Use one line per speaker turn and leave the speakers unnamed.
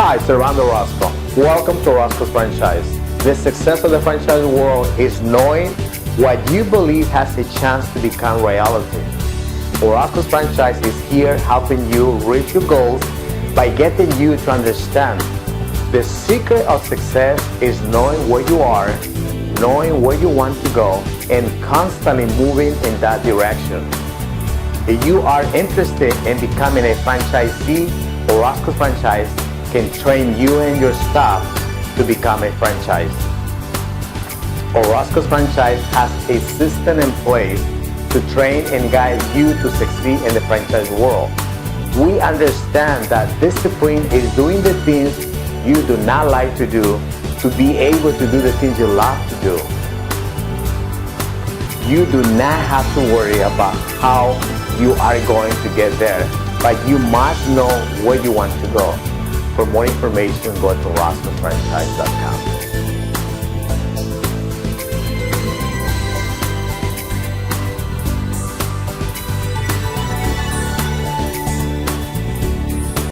Hi, it's Armando Orozco. Welcome to Orozco's Franchise. The success of the franchise world is knowing what you believe has a chance to become reality. Orozco's Franchise is here helping you reach your goals by getting you to understand the secret of success is knowing where you are, knowing where you want to go, and constantly moving in that direction. If you are interested in becoming a franchisee, Orozco's Franchise can train you and your staff to become a franchise. Orozco's Franchise has a system in place to train and guide you to succeed in the franchise world. We understand that discipline is doing the things you do not like to do to be able to do the things you love to do. You do not have to worry about how you are going to get there, but you must know where you want to go. For more information, go to orozcofranchise.com.